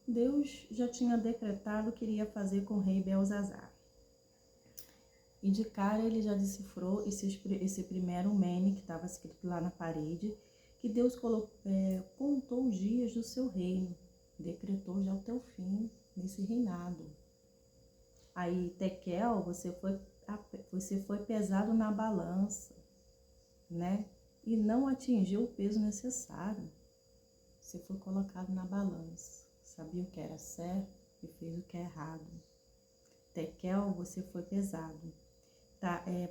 Deus já tinha decretado o que iria fazer com o rei Belzazar. E de cara ele já decifrou esse primeiro mene que estava escrito lá na parede, que Deus contou os dias do seu reino, decretou já o teu fim nesse reinado. Aí, Tekel, você foi pesado na balança, né? E não atingiu o peso necessário. Você foi colocado na balança, sabia o que era certo e fez o que é errado. Tekel, você foi pesado.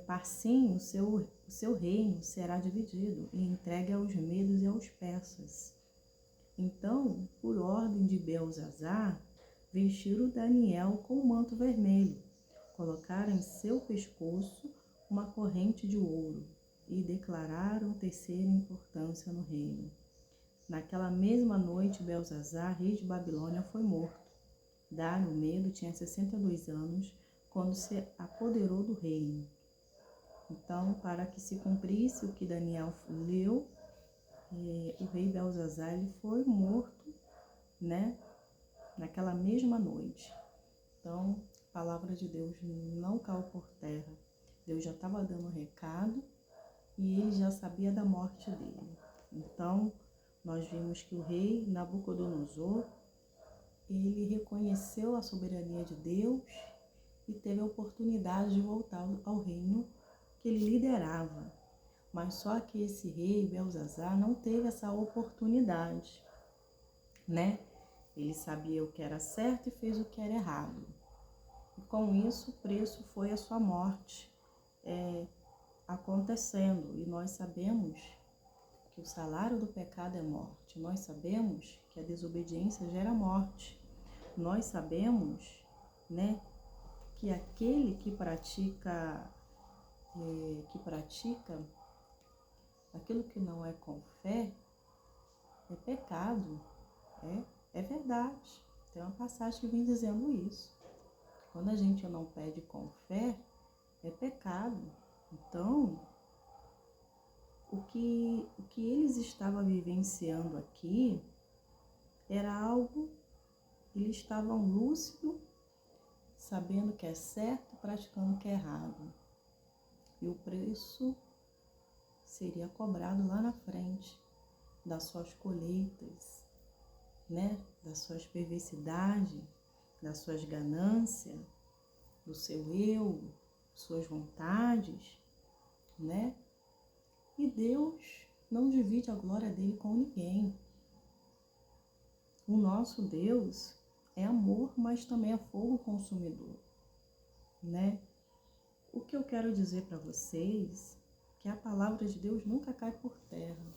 Parsim, o seu reino será dividido e entregue aos medos e aos persas. Então, por ordem de Belzazar, vestiram Daniel com um manto vermelho, colocaram em seu pescoço uma corrente de ouro e declararam terceira importância no reino. Naquela mesma noite, Belzazar, rei de Babilônia, foi morto. Dário Medo tinha 62 anos quando se apoderou do reino. Então, para que se cumprisse o que Daniel leu, o rei Belzazar ele foi morto, né, naquela mesma noite. Então, a palavra de Deus não caiu por terra. Deus já estava dando um recado e ele já sabia da morte dele. Então, nós vimos que o rei Nabucodonosor, ele reconheceu a soberania de Deus e teve a oportunidade de voltar ao reino que ele liderava. Mas só que esse rei, Belzazar, não teve essa oportunidade, né? Ele sabia o que era certo e fez o que era errado. E com isso, o preço foi a sua morte acontecendo. E nós sabemos que o salário do pecado é morte. Nós sabemos que a desobediência gera morte. Nós sabemos, né, que aquele que pratica aquilo que não é com fé é pecado. É verdade. Tem uma passagem que vem dizendo isso. Quando a gente não pede com fé, é pecado. Então, o que eles estavam vivenciando aqui era algo, eles estavam lúcidos, sabendo que é certo, praticando o que é errado. E o preço seria cobrado lá na frente das suas colheitas, né? Das suas perversidades, das suas ganâncias, do seu eu, suas vontades, né? E Deus não divide a glória dele com ninguém. O nosso Deus é amor, mas também é fogo consumidor, né? O que eu quero dizer para vocês é que a palavra de Deus nunca cai por terra.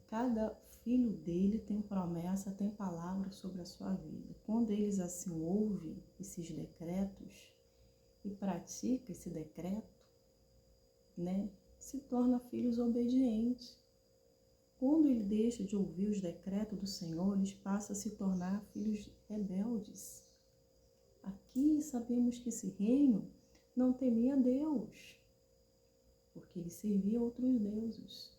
Cada filho dele tem promessa, tem palavra sobre a sua vida. Quando eles assim ouvem esses decretos e praticam esse decreto, né, se torna filhos obedientes. Quando ele deixa de ouvir os decretos do Senhor, eles passam a se tornar filhos rebeldes. Aqui sabemos que esse reino não temia Deus, porque ele servia outros deuses,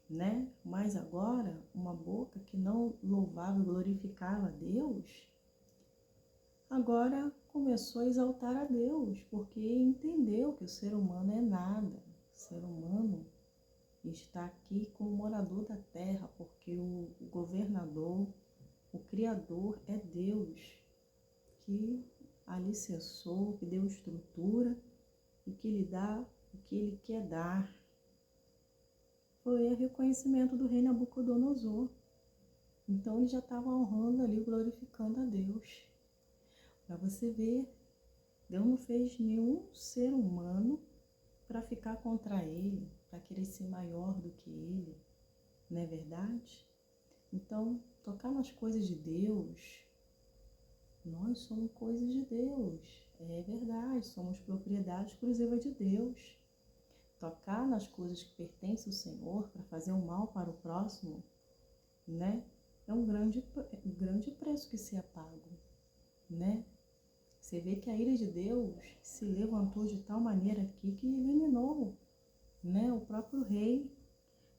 né? Mas agora, uma boca que não louvava e glorificava a Deus, agora começou a exaltar a Deus, porque entendeu que o ser humano é nada. O ser humano está aqui como morador da terra, porque o governador, o Criador é Deus, que alicerçou, que deu estrutura e que lhe dá o que ele quer dar. Foi o reconhecimento do rei Nabucodonosor. Então ele já estava honrando ali, glorificando a Deus. Para você ver, Deus não fez nenhum ser humano para ficar contra ele, para querer ser maior do que ele, não é verdade? Então, tocar nas coisas de Deus, nós somos coisas de Deus, é verdade, somos propriedade exclusiva de Deus. Tocar nas coisas que pertencem ao Senhor para fazer o mal para o próximo, né? É um grande preço que se é pago, né? Você vê que a ira de Deus se levantou de tal maneira aqui que eliminou, né, o próprio rei.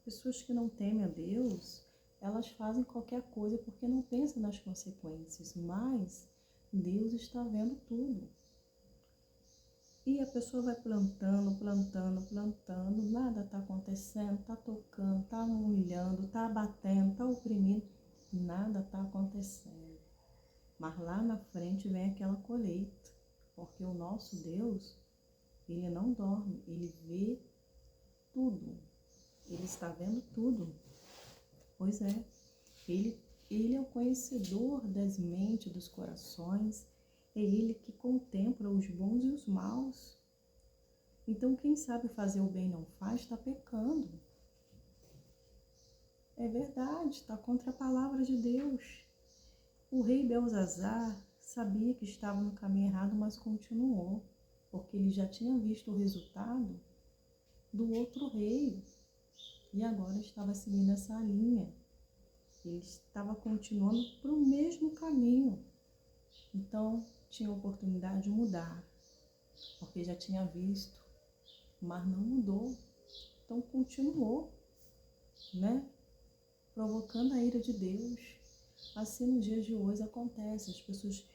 Pessoas que não temem a Deus, elas fazem qualquer coisa porque não pensam nas consequências, mas Deus está vendo tudo. E a pessoa vai plantando, nada está acontecendo, está tocando, está humilhando, está abatendo, está oprimindo, nada está acontecendo. Mas lá na frente vem aquela colheita, porque o nosso Deus, ele não dorme, ele vê tudo, ele está vendo tudo. Pois é, ele é o conhecedor das mentes, dos corações, é ele que contempla os bons e os maus. Então, quem sabe fazer o bem e não faz, está pecando. É verdade, está contra a palavra de Deus. O rei Belzazar sabia que estava no caminho errado, mas continuou, porque ele já tinha visto o resultado do outro rei e agora estava seguindo essa linha. Ele estava continuando para o mesmo caminho. Então, tinha oportunidade de mudar, porque já tinha visto, mas não mudou. Então, continuou, né? Provocando a ira de Deus. Assim, nos dias de hoje acontece, as pessoas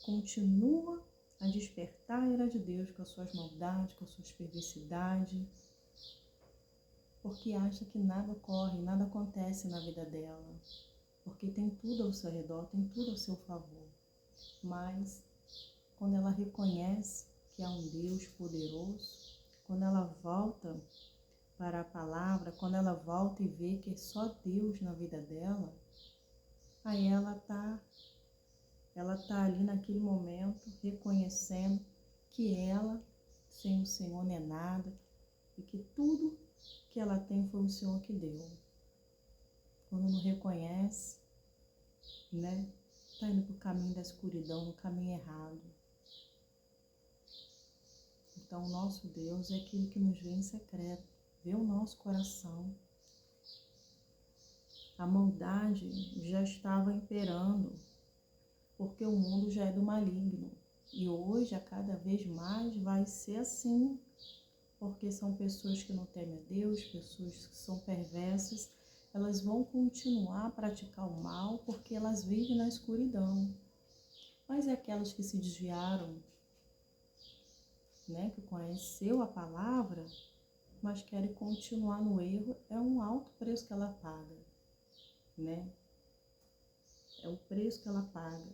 continuam a despertar a ira de Deus com as suas maldades, com as suas perversidades, porque acha que nada ocorre, nada acontece na vida dela, porque tem tudo ao seu redor, tem tudo ao seu favor. Mas quando ela reconhece que há um Deus poderoso, quando ela volta para a palavra, quando ela volta e vê que é só Deus na vida dela, aí ela tá ali naquele momento reconhecendo que ela, sem o Senhor, não é nada e que tudo que ela tem foi o Senhor que deu. Quando não reconhece, né, tá indo para o caminho da escuridão, no caminho errado. Então, o nosso Deus é aquele que nos vê em secreto, vê o nosso coração. A maldade já estava imperando, porque o mundo já é do maligno. E hoje, a cada vez mais, vai ser assim, porque são pessoas que não temem a Deus, pessoas que são perversas, elas vão continuar a praticar o mal porque elas vivem na escuridão. Mas é aquelas que se desviaram, né, que conheceu a palavra, mas querem continuar no erro, é um alto preço que ela paga, né? É o preço que ela paga.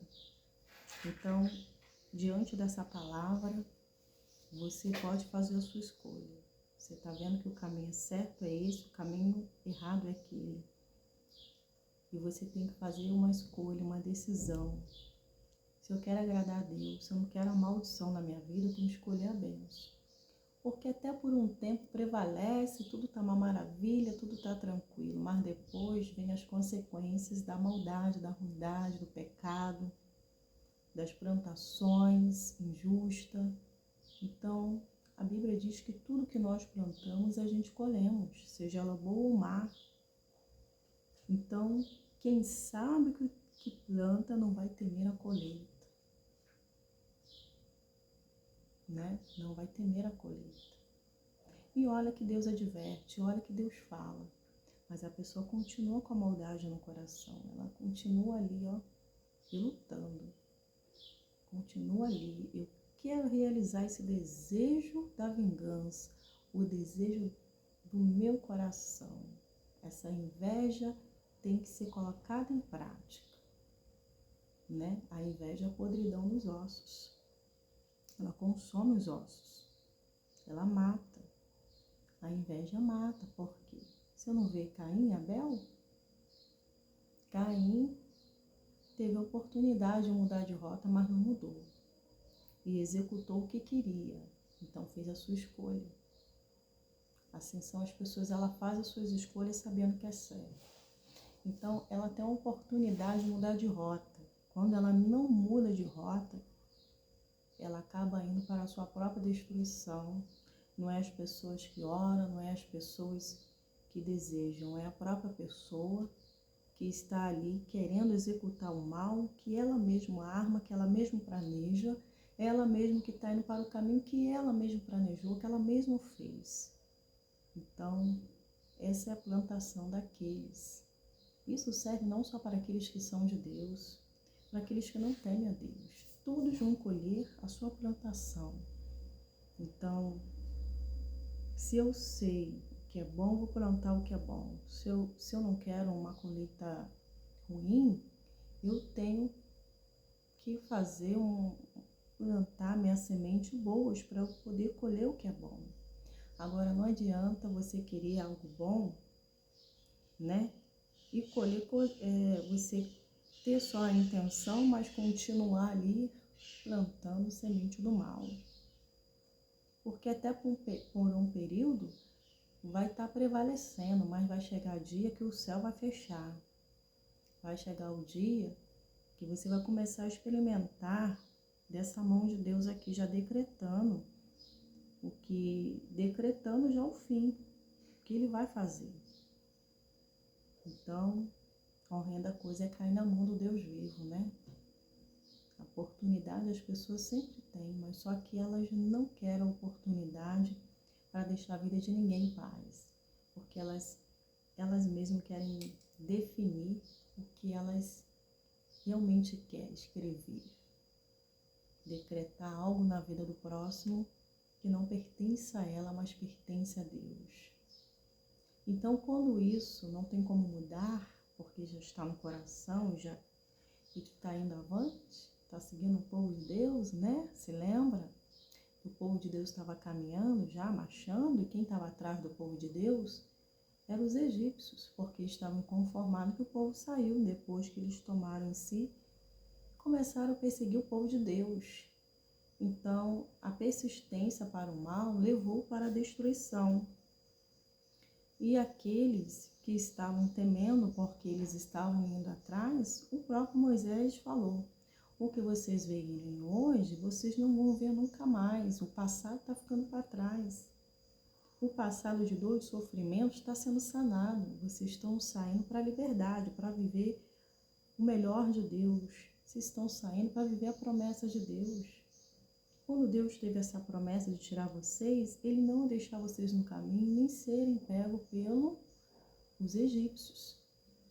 Então, diante dessa palavra, você pode fazer a sua escolha. Você está vendo que o caminho certo é esse, o caminho errado é aquele. E você tem que fazer uma escolha, uma decisão. Se eu quero agradar a Deus, se eu não quero a maldição na minha vida, eu tenho que escolher a bênção. Porque até por um tempo prevalece, tudo está uma maravilha, tudo está tranquilo. Mas depois vem as consequências da maldade, da ruindade, do pecado, das plantações injustas. Então, a Bíblia diz que tudo que nós plantamos, a gente colhemos, seja ela boa ou má. Então, quem sabe que planta não vai temer a colheita, né? Não vai temer a colheita. E olha que Deus adverte, olha que Deus fala. Mas a pessoa continua com a maldade no coração, ela continua ali, ó, lutando. Continua ali. Eu quero realizar esse desejo da vingança, o desejo do meu coração. Essa inveja tem que ser colocada em prática, né? A inveja é a podridão dos ossos. Ela consome os ossos. Ela mata. A inveja mata. Por quê? Você não vê Caim e Abel? Caim teve a oportunidade de mudar de rota, mas não mudou. E executou o que queria. Então fez a sua escolha. Assim são as pessoas, ela faz as suas escolhas sabendo que é certo. Então ela tem a oportunidade de mudar de rota. Quando ela não muda de rota, ela acaba indo para a sua própria destruição. Não é as pessoas que oram, não é as pessoas que desejam, é a própria pessoa que está ali querendo executar o mal, que ela mesma arma, que ela mesma planeja, ela mesma que está indo para o caminho que ela mesma planejou, que ela mesma fez. Então, essa é a plantação daqueles Isso serve não só para aqueles que são de Deus, para aqueles que não temem a Deus. Todos vão colher a sua plantação. Então, se eu sei o que é bom, vou plantar o que é bom. Se eu não quero uma colheita ruim, eu tenho que plantar minha semente boas para eu poder colher o que é bom. Agora, não adianta você querer algo bom, né? E colher, você ter só a intenção, mas continuar ali plantando semente do mal. Porque até por um período vai estar prevalecendo, mas vai chegar dia que o céu vai fechar. Vai chegar o dia que você vai começar a experimentar dessa mão de Deus aqui, já decretando já o fim, o que ele vai fazer. Então, a horrenda coisa é cair na mão do Deus vivo, né? A oportunidade as pessoas sempre têm, mas só que elas não querem a oportunidade para deixar a vida de ninguém em paz. Porque elas mesmas querem definir o que elas realmente querem escrever. Decretar algo na vida do próximo que não pertence a ela, mas pertence a Deus. Então, quando isso não tem como mudar, porque já está no coração, já está indo avante, está seguindo o povo de Deus, né? Se lembra? O povo de Deus estava caminhando já, marchando, e quem estava atrás do povo de Deus eram os egípcios, porque estavam conformados que o povo saiu depois que eles tomaram em si, começaram a perseguir o povo de Deus. Então, a persistência para o mal levou para a destruição. E aqueles que estavam temendo porque eles estavam indo atrás, o próprio Moisés falou: o que vocês veem hoje, vocês não vão ver nunca mais. O passado está ficando para trás. O passado de dor e sofrimento está sendo sanado. Vocês estão saindo para a liberdade, para viver o melhor de Deus. Vocês estão saindo para viver a promessa de Deus. Quando Deus teve essa promessa de tirar vocês, Ele não ia deixar vocês no caminho, nem serem pegos pelos egípcios.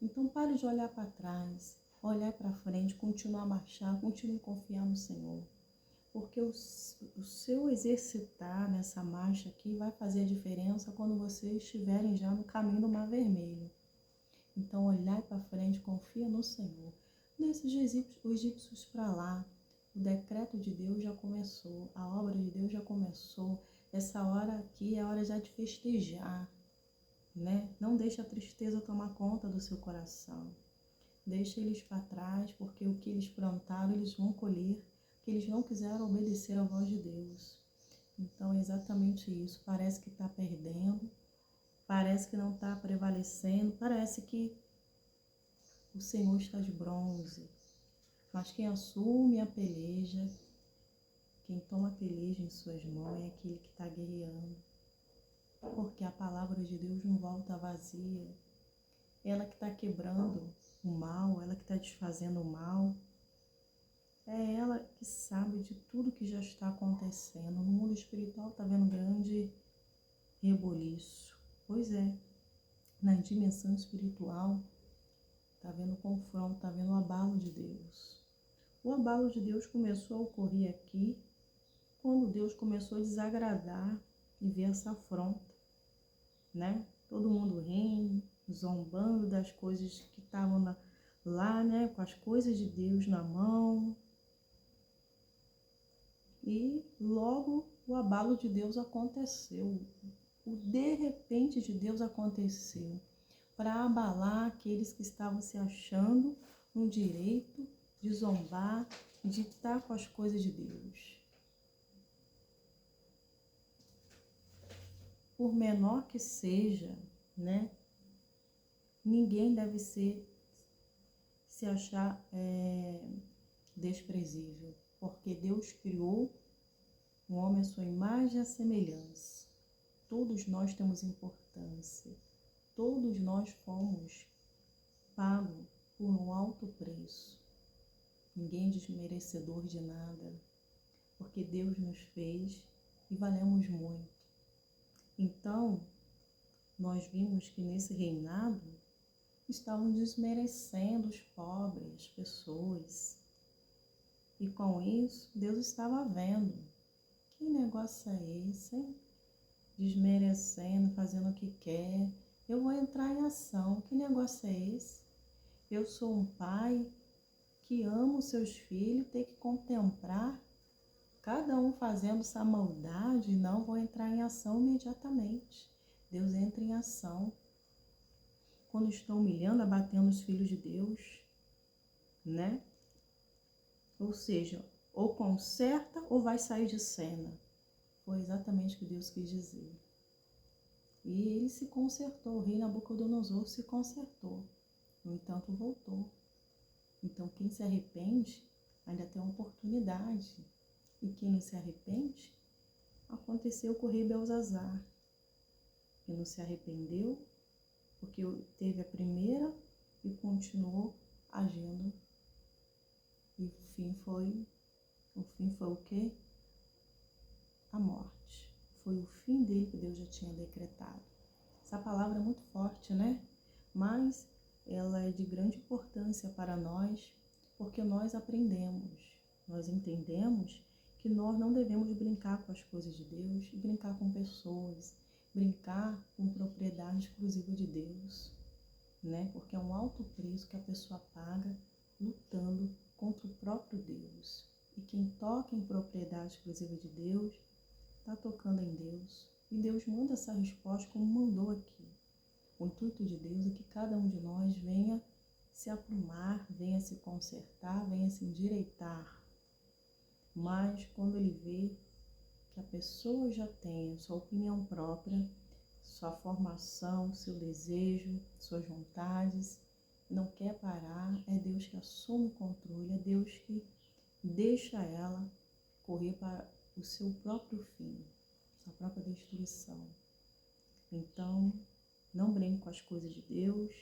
Então pare de olhar para trás, olhar para frente, continuar a marchar, continue a confiar no Senhor. Porque o seu exercitar nessa marcha aqui vai fazer a diferença quando vocês estiverem já no caminho do Mar Vermelho. Então olhar para frente, confia no Senhor. Deixe os egípcios para lá. O decreto de Deus já começou, a obra de Deus já começou. Essa hora aqui é hora já de festejar, né? Não deixe a tristeza tomar conta do seu coração. Deixe eles para trás, porque o que eles plantaram, eles vão colher, que eles não quiseram obedecer à voz de Deus. Então é exatamente isso. Parece que está perdendo, parece que não está prevalecendo, parece que o Senhor está de bronze. Mas quem assume a peleja, quem toma a peleja em suas mãos é aquele que está guerreando. Porque a palavra de Deus não volta vazia. Ela que está quebrando o mal, ela que está desfazendo o mal. É ela que sabe de tudo que já está acontecendo. No mundo espiritual está vendo grande reboliço. Pois é, na dimensão espiritual está vendo confronto, está vendo o abalo de Deus. O abalo de Deus começou a ocorrer aqui quando Deus começou a desagradar e ver essa afronta, né? Todo mundo rindo, zombando das coisas que estavam lá, né? Com as coisas de Deus na mão. E logo o abalo de Deus aconteceu. O de repente de Deus aconteceu para abalar aqueles que estavam se achando no direito de zombar, de estar com as coisas de Deus. Por menor que seja, né? Ninguém deve se achar desprezível, porque Deus criou o homem à sua imagem e à semelhança. Todos nós temos importância, todos nós fomos pagos por um alto preço. Ninguém é desmerecedor de nada, porque Deus nos fez e valemos muito. Então, nós vimos que nesse reinado, estavam desmerecendo os pobres, as pessoas. E com isso, Deus estava vendo. Que negócio é esse, hein? Desmerecendo, fazendo o que quer. Eu vou entrar em ação. Que negócio é esse? Eu sou um pai que ama os seus filhos, tem que contemplar cada um fazendo essa maldade. Não, vou entrar em ação imediatamente. Deus entra em ação quando estão humilhando, abatendo os filhos de Deus, né? Ou seja, ou conserta ou vai sair de cena. Foi exatamente o que Deus quis dizer. E ele se consertou, o rei Nabucodonosor se consertou. No entanto, voltou. Então, quem se arrepende ainda tem uma oportunidade. E quem não se arrepende, aconteceu com o rei Belzazar. Que não se arrependeu, porque teve a primeira e continuou agindo. E o fim foi o quê? A morte. Foi o fim dele que Deus já tinha decretado. Essa palavra é muito forte, né? Mas ela é de grande importância para nós, porque nós aprendemos, nós entendemos que nós não devemos brincar com as coisas de Deus, brincar com pessoas, brincar com propriedade exclusiva de Deus, né? Porque é um alto preço que a pessoa paga lutando contra o próprio Deus. E quem toca em propriedade exclusiva de Deus, está tocando em Deus. E Deus manda essa resposta como mandou aqui. O intuito de Deus é que cada um de nós venha se aprumar, venha se consertar, venha se endireitar. Mas quando ele vê que a pessoa já tem sua opinião própria, sua formação, seu desejo, suas vontades, não quer parar, é Deus que assume o controle, é Deus que deixa ela correr para o seu próprio fim, sua própria destruição. Então, não brinque com as coisas de Deus,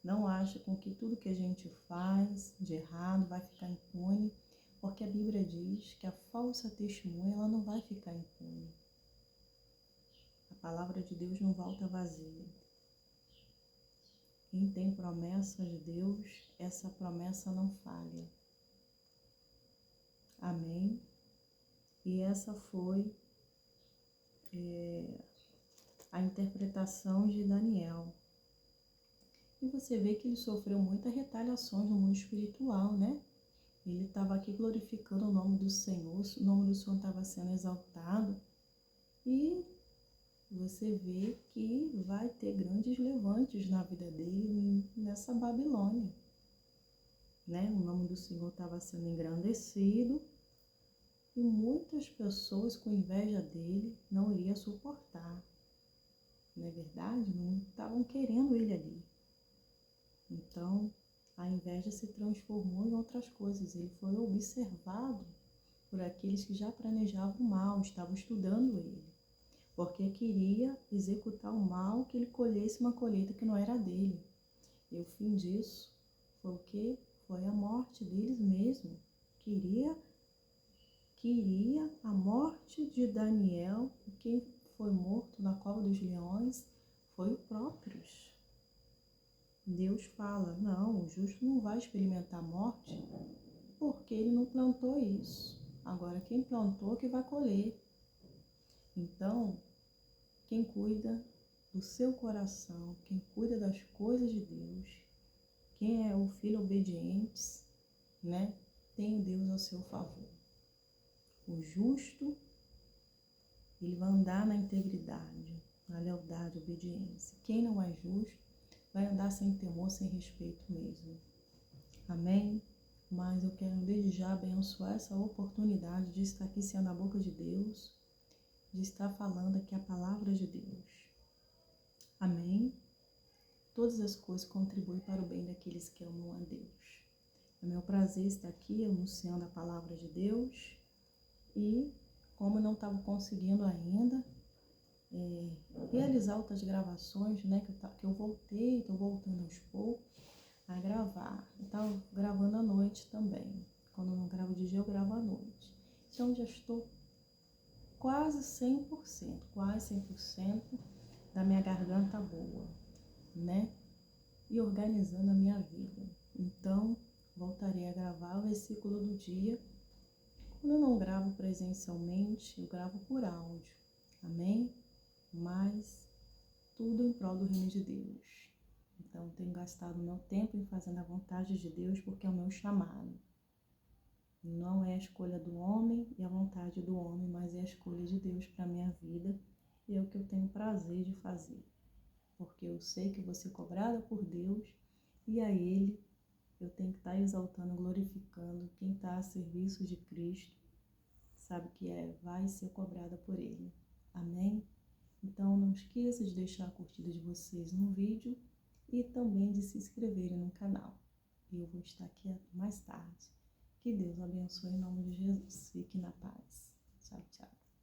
não ache com que tudo que a gente faz de errado vai ficar impune, porque a Bíblia diz que a falsa testemunha ela não vai ficar impune. A palavra de Deus não volta vazia. Quem tem promessa de Deus, essa promessa não falha. Amém? E essa foi a interpretação de Daniel. E você vê que ele sofreu muitas retaliações no mundo espiritual, né? Ele estava aqui glorificando o nome do Senhor, o nome do Senhor estava sendo exaltado. E você vê que vai ter grandes levantes na vida dele nessa Babilônia, né? O nome do Senhor estava sendo engrandecido e muitas pessoas com inveja dele não iriam suportar. Não é verdade? Não estavam querendo ele ali. Então, a inveja se transformou em outras coisas. Ele foi observado por aqueles que já planejavam o mal, estavam estudando ele, porque queria executar o mal, que ele colhesse uma colheita que não era dele. E o fim disso foi o quê? Foi a morte deles mesmo. Queria a morte de Daniel, e quem foi morto na cova dos leões foi o próprio. Deus fala, não, o justo não vai experimentar a morte porque ele não plantou isso. Agora, quem plantou que vai colher. Então, quem cuida do seu coração, quem cuida das coisas de Deus, quem é o filho obediente, né, tem Deus ao seu favor. O justo, ele vai andar na integridade, na lealdade, obediência. Quem não é justo, vai andar sem temor, sem respeito mesmo. Amém? Mas eu quero desde já abençoar essa oportunidade de estar aqui sendo a boca de Deus, de estar falando aqui a palavra de Deus. Amém? Todas as coisas contribuem para o bem daqueles que amam a Deus. É meu prazer estar aqui anunciando a palavra de Deus e, como eu não estava conseguindo ainda realizar outras gravações, né, que eu voltei, estou voltando aos poucos a gravar. Eu estava gravando à noite também. Quando eu não gravo de dia, eu gravo à noite. Então, já estou quase 100% da minha garganta boa, né? e organizando a minha vida. Então, voltarei a gravar o versículo do dia. Quando eu não gravo presencialmente, eu gravo por áudio. Amém? Mas tudo em prol do reino de Deus. Então, tenho gastado meu tempo em fazendo a vontade de Deus porque é o meu chamado. Não é a escolha do homem e a vontade do homem, mas é a escolha de Deus para a minha vida e é o que eu tenho prazer de fazer. Porque eu sei que vou ser cobrada por Deus e a Ele eu tenho que estar exaltando, glorificando. Quem está a serviço de Cristo sabe que vai ser cobrada por Ele. Amém? Então não esqueça de deixar a curtida de vocês no vídeo e também de se inscreverem no canal. Eu vou estar aqui mais tarde. Que Deus abençoe em nome de Jesus. Fique na paz. Tchau, tchau.